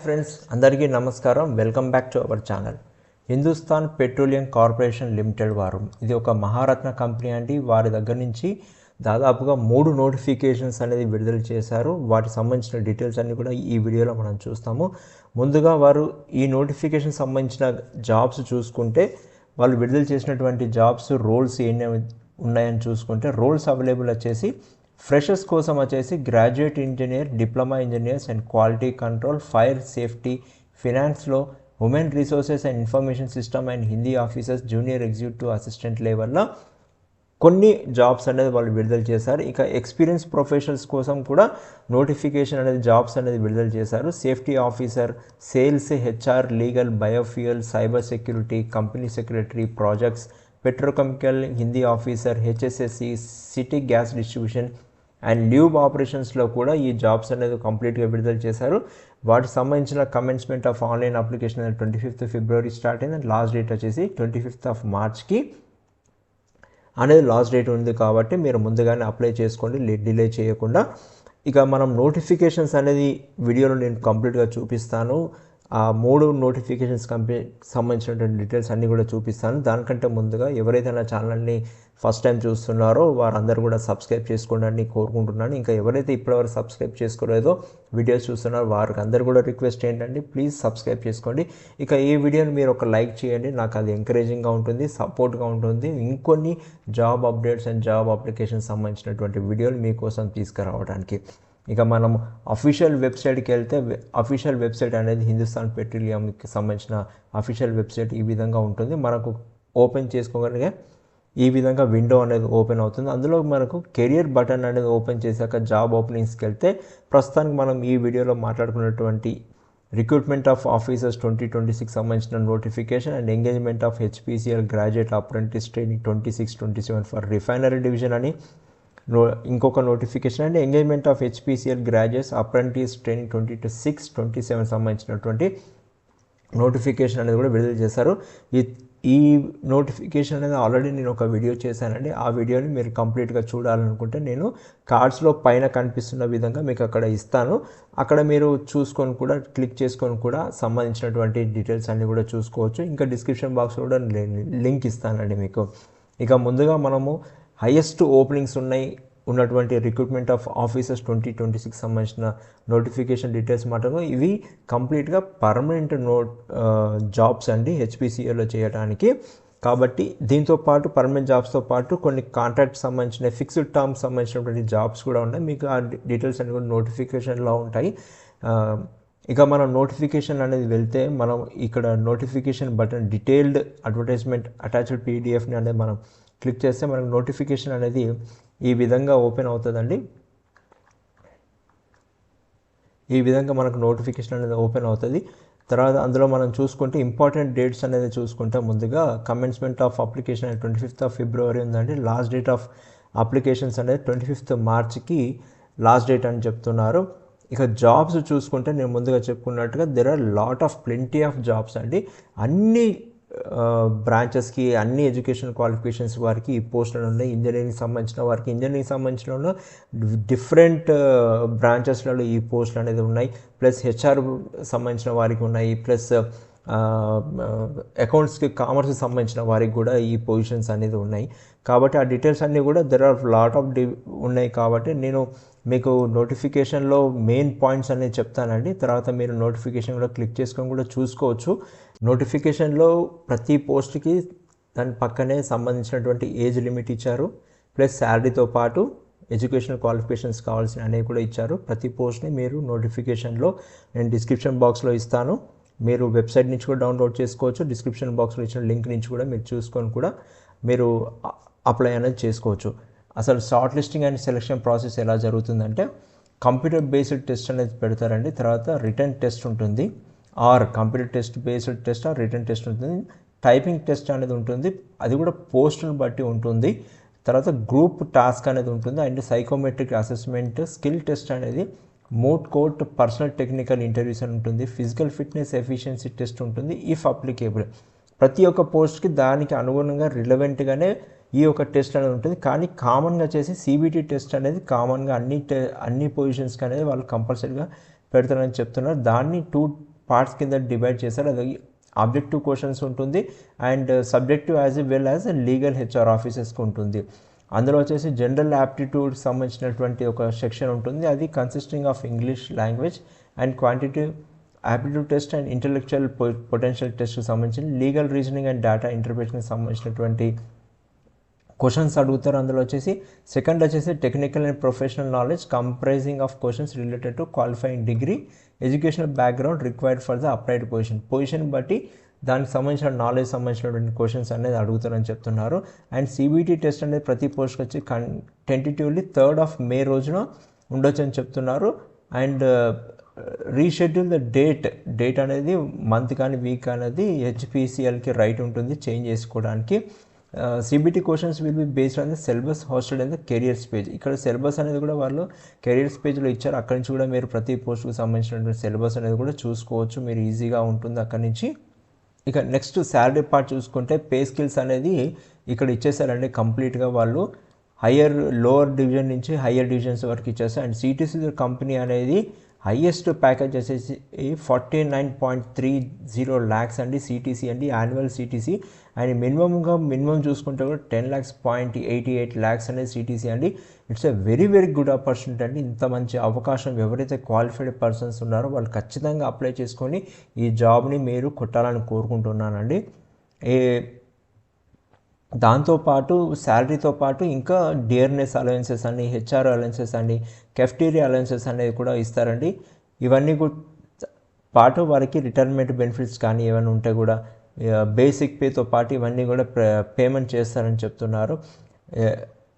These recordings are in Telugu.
ఫ్రెండ్స్ అందరికీ నమస్కారం. Welcome back to our channel. Hindustan petroleum corporation limited వారు ఇది ఒక మహారత్న కంపెనీ అండి. వారి దగ్గర నుంచి దాదాపుగా 3 నోటిఫికేషన్స్ అనేది విడుదల చేశారు. వాటికి సంబంధించిన డీటెయిల్స్ అన్నీ కూడా ఈ వీడియోలో మనం చూస్తాము. ముందుగా వారు ఈ నోటిఫికేషన్ సంబంధించిన జాబ్స్ చూసుకుంటే వాళ్ళు విడుదల చేసినటువంటి జాబ్స్ రోల్స్ ఎన్ని ఉన్నాయని చూసుకుంటే రోల్స్ అవైలబుల్ వచ్చేసి ఫ్రెషర్స్ కోసం వచ్చేసి graduate engineer, diploma engineers and quality control, fire safety, ఫినాన్స్లో human resources and information system and Hindi officers, junior executive assistant లెవెల్లో కొన్ని జాబ్స్ అనేది వాళ్ళు విడుదల చేశారు. ఇక ఎక్స్పీరియన్స్ ప్రొఫెషనల్స్ కోసం కూడా నోటిఫికేషన్ అనేది జాబ్స్ అనేది విడుదల చేశారు. Safety officer, sales, HR, legal, biofuel, cyber security, company secretary, projects, petrochemical, Hindi officer, HSSC, city gas distribution and lube ఆపరేషన్స్లో కూడా ఈ జాబ్స్ అనేది కంప్లీట్గా విడుదల చేశారు. వాటికి సంబంధించిన కమెన్స్మెంట్ ఆఫ్ ఆన్లైన్ అప్లికేషన్ అనేది 25th February స్టార్ట్ అయింది. అండ్ లాస్ట్ డేట్ వచ్చేసి 25th March అనేది లాస్ట్ డేట్ ఉంది. కాబట్టి మీరు ముందుగానే అప్లై చేసుకోండి, డిలే చేయకుండా. ఇక మనం నోటిఫికేషన్స్ అనేది వీడియోలో నేను కంప్లీట్గా చూపిస్తాను. ఆ 3 నోటిఫికేషన్స్ సంబంధించినటువంటి డీటెయిల్స్ అన్నీ కూడా చూపిస్తాను. దానికంటే ముందుగా ఎవరైతే నా ఛానల్ని ఫస్ట్ టైం చూస్తున్నారో వారందరూ కూడా సబ్స్క్రైబ్ చేసుకోండి కోరుకుంటున్నాను. ఇంకా ఎవరైతే ఇప్పటివరకు సబ్స్క్రైబ్ చేసుకోలేదో వీడియోస్ చూస్తున్నారో వారికి అందరూ కూడా రిక్వెస్ట్ ఏంటంటే ప్లీజ్ సబ్స్క్రైబ్ చేసుకోండి. ఇక ఈ వీడియోని మీరు ఒక లైక్ చేయండి, నాకు అది ఎంకరేజింగ్గా ఉంటుంది, సపోర్ట్గా ఉంటుంది. ఇంకొన్ని job updates and job application సంబంధించినటువంటి వీడియోలు మీకోసం తీసుకురావడానికి. ఇక మనం అఫీషియల్ వెబ్సైట్కి వెళ్తే అఫీషియల్ వెబ్సైట్ అనేది హిందుస్థాన్ పెట్రోలియంకి సంబంధించిన అఫీషియల్ వెబ్సైట్ ఈ విధంగా ఉంటుంది. మనకు ఓపెన్ చేసుకోగలిగే ఈ విధంగా విండో అనేది ఓపెన్ అవుతుంది. అందులో మనకు కెరియర్ బటన్ అనేది ఓపెన్ చేశాక జాబ్ ఓపెనింగ్స్కి వెళ్తే ప్రస్తుతానికి మనం ఈ వీడియోలో మాట్లాడుకున్నటువంటి రిక్రూట్మెంట్ ఆఫ్ ఆఫీసర్స్ 2026 సంబంధించిన notification and engagement of HPCL graduate apprentice training 26-27 for refinery division అని ఇంకొక notification and engagement of HPCL graduates apprentice training 26-27 సంబంధించినటువంటి నోటిఫికేషన్ అనేది కూడా విడుదల చేశారు. ఈ నోటిఫికేషన్ అనేది ఆల్రెడీ నేను ఒక వీడియో చేశానండి. ఆ వీడియోని మీరు కంప్లీట్గా చూడాలనుకుంటే నేను కార్డ్స్లో పైన కనిపిస్తున్న విధంగా మీకు అక్కడ ఇస్తాను. అక్కడ మీరు చూసుకొని కూడా క్లిక్ చేసుకొని కూడా సంబంధించినటువంటి డీటెయిల్స్ అన్నీ కూడా చూసుకోవచ్చు. ఇంకా డిస్క్రిప్షన్ బాక్స్లో కూడా లింక్ ఇస్తానండి మీకు. ఇక ముందుగా మనము హైయెస్ట్ ఓపెనింగ్స్ ఉన్నటువంటి రిక్రూట్మెంట్ ఆఫ్ ఆఫీసర్స్ 2026 సంబంధించిన నోటిఫికేషన్ డీటెయిల్స్ మాత్రం ఇవి కంప్లీట్గా పర్మనెంట్ జాబ్స్ అండి హెచ్పిసిఎల్లో చేయడానికి. కాబట్టి దీంతో పాటు పర్మనెంట్ జాబ్స్తో పాటు కొన్ని కాంట్రాక్ట్ సంబంధించిన ఫిక్స్డ్ టర్మ్స్ సంబంధించినటువంటి జాబ్స్ కూడా ఉన్నాయి. మీకు ఆ డీటెయిల్స్ అన్ని కూడా నోటిఫికేషన్లో ఉంటాయి. ఇక మనం నోటిఫికేషన్ అనేది వెళ్తే మనం ఇక్కడ notification button detailed advertisement attached పీడిఎఫ్ని అనేది మనం క్లిక్ చేస్తే మనకు నోటిఫికేషన్ అనేది ఈ విధంగా ఓపెన్ అవుతుందండి. ఈ విధంగా మనకు నోటిఫికేషన్ అనేది ఓపెన్ అవుతుంది. తర్వాత అందులో మనం చూసుకుంటే ఇంపార్టెంట్ డేట్స్ అనేది చూసుకుంటే ముందుగా కమెన్స్మెంట్ ఆఫ్ అప్లికేషన్ అనేది 25th February ఉందండి. లాస్ట్ డేట్ ఆఫ్ అప్లికేషన్స్ అనేది 25th March లాస్ట్ డేట్ అని చెప్తున్నారు. ఇక జాబ్స్ చూసుకుంటే నేను ముందుగా చెప్పుకున్నట్టుగా there are lot of plenty of jobs అండి. అన్ని బ్రాంచెస్కి అన్ని ఎడ్యుకేషన్ క్వాలిఫికేషన్స్ వారికి ఈ పోస్టులు ఉన్నాయి. ఇంజనీరింగ్ సంబంధించిన వారికి ఇంజనీరింగ్ సంబంధించిన డిఫరెంట్ బ్రాంచెస్లలో ఈ పోస్టులు అనేది ఉన్నాయి. ప్లస్ హెచ్ఆర్ సంబంధించిన వారికి ఉన్నాయి. ప్లస్ అకౌంట్స్కి కామర్స్కి సంబంధించిన వారికి కూడా ఈ పొజిషన్స్ అనేది ఉన్నాయి. కాబట్టి ఆ డీటెయిల్స్ అన్నీ కూడా దెర్ ఆర్ లాట్ ఆఫ్ ఉన్నాయి. కాబట్టి నేను మీకు నోటిఫికేషన్లో మెయిన్ పాయింట్స్ అనేది చెప్తానండి. తర్వాత మీరు నోటిఫికేషన్ కూడా క్లిక్ చేసుకొని కూడా చూసుకోవచ్చు. నోటిఫికేషన్లో ప్రతి పోస్ట్కి దాని పక్కనే సంబంధించినటువంటి ఏజ్ లిమిట్ ఇచ్చారు. ప్లస్ శాలరీతో పాటు ఎడ్యుకేషనల్ క్వాలిఫికేషన్స్ కావాల్సిన అనేవి కూడా ఇచ్చారు. ప్రతి పోస్ట్ని మీరు నోటిఫికేషన్లో నేను డిస్క్రిప్షన్ బాక్స్లో ఇస్తాను. మీరు వెబ్సైట్ నుంచి కూడా డౌన్లోడ్ చేసుకోవచ్చు. డిస్క్రిప్షన్ బాక్స్లో ఇచ్చిన లింక్ నుంచి కూడా మీరు చూసుకొని కూడా మీరు అప్లై అనేది చేసుకోవచ్చు. అసలు short listing and selection process ఎలా జరుగుతుందంటే కంప్యూటర్ బేస్డ్ టెస్ట్ అనేది పెడతారండి. తర్వాత రిటర్న్ టెస్ట్ ఉంటుంది, or computer test based test or written test ఉంటుంది. టైపింగ్ టెస్ట్ అనేది ఉంటుంది, అది కూడా పోస్టును బట్టి ఉంటుంది. తర్వాత గ్రూప్ టాస్క్ అనేది ఉంటుంది and psychometric assessment, skill test అనేది, moot court, personal technical interviews అని ఉంటుంది, ఫిజికల్ ఫిట్నెస్ ఎఫిషియన్సీ టెస్ట్ ఉంటుంది ఇఫ్ అప్లికేబుల్. ప్రతి ఒక్క పోస్ట్కి దానికి అనుగుణంగా రిలవెంట్గానే ఈ యొక్క టెస్ట్ అనేది ఉంటుంది. కానీ కామన్గా చేసి సిబిటి టెస్ట్ అనేది కామన్గా అన్ని పొజిషన్స్కి అనేది వాళ్ళు కంపల్సరీగా పెడతారని చెప్తున్నారు. దాన్ని పార్ట్స్ కింద డివైడ్ చేశారు. అది ఆబ్జెక్టివ్ క్వశ్చన్స్ ఉంటుంది and subjective as well as legal HR ఆఫీసర్స్కి ఉంటుంది. అందులో వచ్చేసి జనరల్ యాప్టిట్యూడ్కి సంబంధించినటువంటి ఒక సెక్షన్ ఉంటుంది. అది consisting of English language and quantitative aptitude test and intellectual potential టెస్ట్కి సంబంధించిన లీగల్ రీజనింగ్ అండ్ డేటా ఇంటర్ప్రిటేషన్కి సంబంధించినటువంటి క్వశ్చన్స్ అడుగుతారు. అందులో వచ్చేసి సెకండ్ వచ్చేసి technical and professional knowledge comprising of questions related to qualifying degree, educational background required for the applied position బట్టి దానికి సంబంధించిన నాలెడ్జ్ సంబంధించినటువంటి క్వశ్చన్స్ అనేది అడుగుతారని చెప్తున్నారు. అండ్ సిబిటి టెస్ట్ అనేది ప్రతి పోస్ట్కి వచ్చి టెంటేటివ్లీ 3rd May రోజున ఉండొచ్చు అని చెప్తున్నారు. అండ్ రీషెడ్యూల్ ద డేట్ అనేది మంత్ కానీ వీక్ అనేది హెచ్పిసిఎల్కి రైట్ ఉంటుంది చేంజ్ చేసుకోవడానికి. CBT questions will be based on the syllabus hosted and the careers page. ఇక్కడ సిలబస్ అనేది కూడా వాళ్ళు కెరియర్స్ పేజ్లో ఇచ్చారు. అక్కడి నుంచి కూడా మీరు ప్రతి పోస్ట్కి సంబంధించినటువంటి సిలబస్ అనేది కూడా చూసుకోవచ్చు, మీరు ఈజీగా ఉంటుంది అక్కడి నుంచి. ఇక నెక్స్ట్ శాలరీ పార్ట్ చూసుకుంటే పే స్కిల్స్ అనేది ఇక్కడ ఇచ్చేసారండి కంప్లీట్గా. వాళ్ళు లోవర్ డివిజన్ నుంచి హయ్యర్ డివిజన్స్ వరకు ఇచ్చేస్తారు. అండ్ సిటీసీ కంపెనీ అనేది హైయెస్ట్ ప్యాకేజ్ వచ్చేసి 49.30 lakhs అండి సిటీసీ అండి, యాన్యువల్ సిటీసీ. అండ్ మినిమం చూసుకుంటే కూడా 10.88 lakhs అనేది సిటీసీ అండి. It's a very good opportunity అండి. ఇంత మంచి అవకాశం ఎవరైతే క్వాలిఫైడ్ పర్సన్స్ ఉన్నారో వాళ్ళు ఖచ్చితంగా అప్లై చేసుకొని ఈ జాబ్ని మీరు కొట్టాలని కోరుకుంటున్నానండి. దాంతోపాటు శాలరీతో పాటు ఇంకా డియర్నెస్ అలవెన్సెస్ అని, హెచ్ఆర్ అలవెన్సెస్ అని, కెఫ్టీరియా అలవెన్సెస్ అనేవి కూడా ఇస్తారండి. ఇవన్నీ పాటు వారికి రిటైర్మెంట్ బెనిఫిట్స్ కానీ ఏమైనా ఉంటే కూడా బేసిక్ పేతో పాటు ఇవన్నీ కూడా పేమెంట్ చేస్తారని చెప్తున్నారు.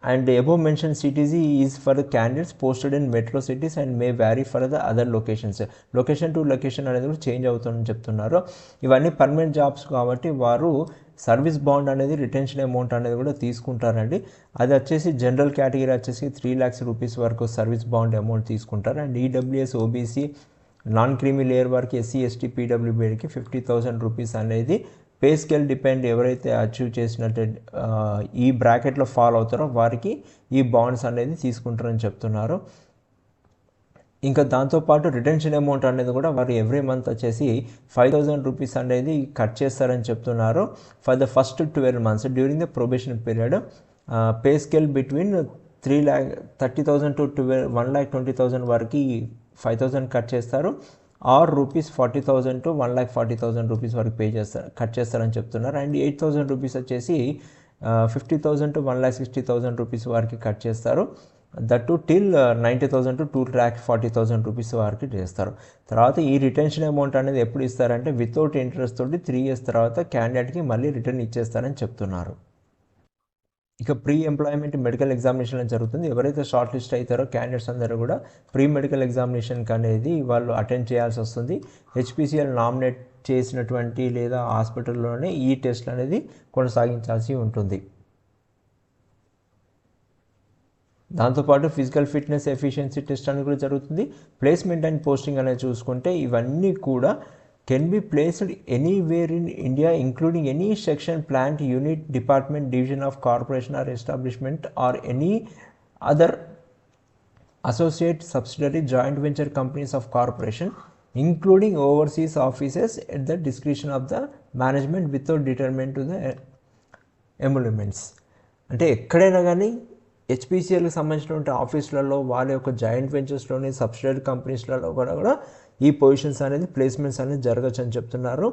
And above mention CTC is for the candidates posted in metro cities and may vary for the other locations. Location to location అనేది కూడా చేంజ్ అవుతుందని చెప్తున్నారు. ఇవన్నీ పర్మనెంట్ జాబ్స్ కాబట్టి వారు సర్వీస్ బాండ్ అనేది రిటెన్షన్ అమౌంట్ అనేది కూడా తీసుకుంటారండి. అది వచ్చేసి జనరల్ కేటగిరీ వచ్చేసి 3 lakhs rupees వరకు సర్వీస్ బాండ్ అమౌంట్ తీసుకుంటారు. And EWS, OBC, non creamy layer వారికి, ఎస్సీ, ఎస్టీ, పీడబ్ల్యూబీకి 50,000 rupees అనేది పే స్కేల్ డిపెండ్ ఎవరైతే అచీవ్ చేసినట్టు ఈ బ్రాకెట్లో ఫాలో అవుతారో వారికి ఈ బాండ్స్ అనేది తీసుకుంటారని చెప్తున్నారు. ఇంకా దాంతోపాటు రిటెన్షన్ అమౌంట్ అనేది కూడా వారు ఎవ్రీ మంత్ వచ్చేసి 5,000 rupees అనేది కట్ చేస్తారని చెప్తున్నారు for the first 12 months during the probation period. Pay scale between 30,000 to 1,20,000 వరకు 5,000 కట్ చేస్తారు. ఆర్ ₹40,000 to 1,40,000 rupees వరకు కట్ చేస్తారని చెప్తున్నారు. అండ్ 8,000 rupees వచ్చేసి 50,000 to 1,60,000 rupees వరకు కట్ చేస్తారు. దట్టు టిల్ 90,000 to 2,40,000 rupees వరకు చేస్తారు. తర్వాత ఈ రిటెన్షన్ అమౌంట్ అనేది ఎప్పుడు ఇస్తారంటే వితౌట్ ఇంట్రెస్ట్ తోటి 3 years తర్వాత క్యాండిడేట్కి మళ్ళీ రిటర్న్ ఇచ్చేస్తారని చెప్తున్నారు. ఇక ప్రీ ఎంప్లాయ్మెంట్ మెడికల్ ఎగ్జామినేషన్ జరుగుతుంది. ఎవరైతే షార్ట్ లిస్ట్ అవుతారో క్యాండిడేట్స్ అందరూ కూడా ప్రీ మెడికల్ ఎగ్జామినేషన్కి అనేది వాళ్ళు అటెండ్ చేయాల్సి వస్తుంది. హెచ్పిసిఎల్ నామినేట్ చేసినటువంటి లేదా హాస్పిటల్లోనే ఈ టెస్ట్ అనేది కొనసాగించాల్సి ఉంటుంది. దాంతోపాటు ఫిజికల్ ఫిట్నెస్ ఎఫిషియన్సీ టెస్ట్ అనేది కూడా జరుగుతుంది. ప్లేస్మెంట్ అండ్ పోస్టింగ్ అనేది చూసుకుంటే ఇవన్నీ కూడా can be placed anywhere in India including any section, plant, unit, department, division of corporation are establishment are any other associate, subsidiary, joint venture companies of corporation including overseas offices at the description of the management without డిటర్మెంట్ to the ఎమ్యూల్మెంట్స్. అంటే ఎక్కడైనా కానీ హెచ్పిసిఎల్కి సంబంధించినటువంటి ఆఫీసులలో వాళ్ళ యొక్క జాయింట్ వెంచర్స్లోని సబ్సిడరీ కంపెనీస్లలో కూడా ఈ పొజిషన్స్ అనేది ప్లేస్మెంట్స్ అనేది జరగచ్చు అని చెప్తున్నారు.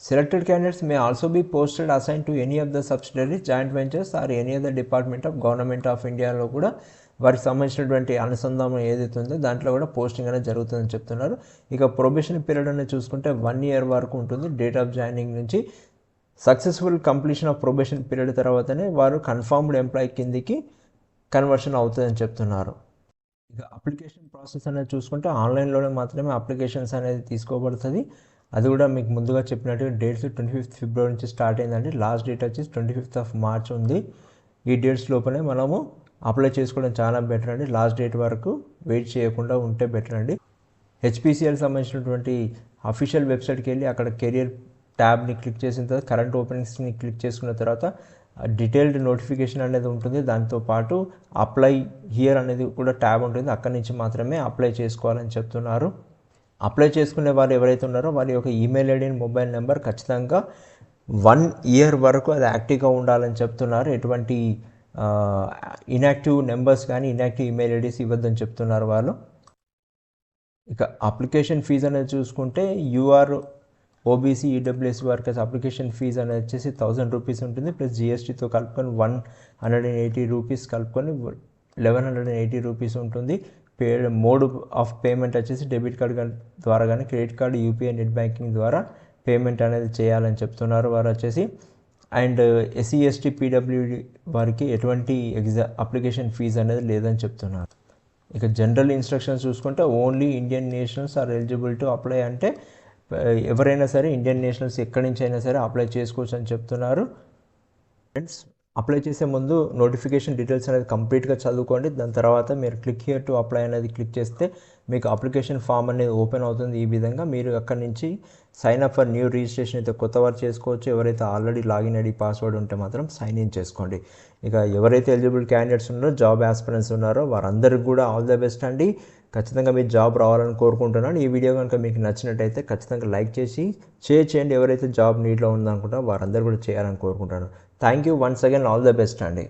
Selected candidates may also be posted assign to any of the subsidiary, joint ventures or any other department of government of ఇండియాలో కూడా వారికి సంబంధించినటువంటి అనుసంధానం ఏదైతే ఉందో దాంట్లో కూడా పోస్టింగ్ అనేది జరుగుతుందని చెప్తున్నారు. ఇక ప్రొబేషన్ పీరియడ్ అనేది చూసుకుంటే 1 year వరకు ఉంటుంది డేట్ ఆఫ్ జాయినింగ్ నుంచి. Successful completion of probation period తర్వాతనే వారు కన్ఫర్మ్డ్ ఎంప్లాయీ కిందికి కన్వర్షన్ అవుతుందని చెప్తున్నారు. ఇక అప్లికేషన్ ప్రాసెస్ అనేది చూసుకుంటే ఆన్లైన్లోనే మాత్రమే అప్లికేషన్స్ అనేది తీసుకోబడుతుంది. అది కూడా మీకు ముందుగా చెప్పినట్టుగా డేట్స్ 25th February నుంచి స్టార్ట్ అయిందండి. లాస్ట్ డేట్ వచ్చేసి 25th March ఉంది. ఈ డేట్స్ లోపలే మనము అప్లై చేసుకోవడం చాలా బెటర్ అండి. లాస్ట్ డేట్ వరకు వెయిట్ చేయకుండా ఉంటే బెటర్ అండి. హెచ్పిసిఎల్ సంబంధించినటువంటి అఫీషియల్ వెబ్సైట్కి వెళ్ళి అక్కడ కెరియర్ ట్యాబ్ని క్లిక్ చేసిన తర్వాత కరెంట్ ఓపెనింగ్స్ని క్లిక్ చేసుకున్న తర్వాత డీటెయిల్డ్ నోటిఫికేషన్ అనేది ఉంటుంది. దాంతోపాటు అప్లై హియర్ అనేది కూడా ట్యాబ్ ఉంటుంది. అక్కడి నుంచి మాత్రమే అప్లై చేసుకోవాలని చెప్తున్నారు. అప్లై చేసుకునే వాళ్ళు ఎవరైతే ఉన్నారో వాళ్ళ యొక్క email ID and mobile number ఖచ్చితంగా 1 ఇయర్ వరకు అది యాక్టివ్గా ఉండాలని చెప్తున్నారు. ఎటువంటి ఇన్యాక్టివ్ నెంబర్స్ కానీ ఇన్యాక్టివ్ ఈమెయిల్ ఐడీస్ ఇవ్వద్దని చెప్తున్నారు వాళ్ళు. ఇక అప్లికేషన్ ఫీజు అనేది చూసుకుంటే యూఆర్ ఓబీసీ ఈడబ్ల్యూఎస్ వారికి అప్లికేషన్ ఫీజు అనేది వచ్చేసి 1000 రూపీస్ ఉంటుంది. ప్లస్ జిఎస్టీతో కలుపుకొని 180 రూపీస్ కలుపుకొని 1180 రూపీస్ ఉంటుంది. మోడ్ ఆఫ్ పేమెంట్ వచ్చేసి డెబిట్ కార్డ్ ద్వారా కానీ credit card UPI net banking ద్వారా పేమెంట్ అనేది చేయాలని చెప్తున్నారు వారు వచ్చేసి. అండ్ ఎస్సీ ఎస్టీ పీడబ్ల్యూడి వారికి ఎటువంటి అప్లికేషన్ ఫీజు అనేది లేదని చెప్తున్నారు. ఇక జనరల్ ఇన్స్ట్రక్షన్స్ చూసుకుంటే only Indian nationals are eligible to apply, అంటే ఎవరైనా సరే ఇండియన్ నేషనల్స్ ఎక్కడి నుంచి అయినా సరే అప్లై చేసుకోవచ్చు అని చెప్తున్నారు. ఫ్రెండ్స్, అప్లై చేసే ముందు నోటిఫికేషన్ డీటెయిల్స్ అనేది కంప్లీట్గా చదువుకోండి. దాని తర్వాత మీరు క్లిక్ హియర్ టు అప్లై అనేది క్లిక్ చేస్తే మీకు అప్లికేషన్ ఫామ్ అనేది ఓపెన్ అవుతుంది. ఈ విధంగా మీరు అక్కడి నుంచి sign up for new registration అయితే కొత్త వారు చేసుకోవచ్చు. ఎవరైతే ఆల్రెడీ లాగిన్ ఐడి పాస్వర్డ్ ఉంటే మాత్రం సైన్ ఇన్ చేసుకోండి. ఇక ఎవరైతే ఎలిజిబుల్ క్యాండిడేట్స్ ఉన్నారో, జాబ్ ఆస్పిరెంట్స్ ఉన్నారో వారందరికీ కూడా ఆల్ ద బెస్ట్ అండి. ఖచ్చితంగా మీరు జాబ్ రావాలని కోరుకుంటున్నాను. ఈ వీడియో కనుక మీకు నచ్చినట్టయితే ఖచ్చితంగా లైక్ చేసి షేర్ చేయండి. ఎవరైతే జాబ్ నీడ్లో ఉందనుకుంటారో వారందరూ కూడా చేయాలని కోరుకుంటాను. Thank you once again, all the best అండి.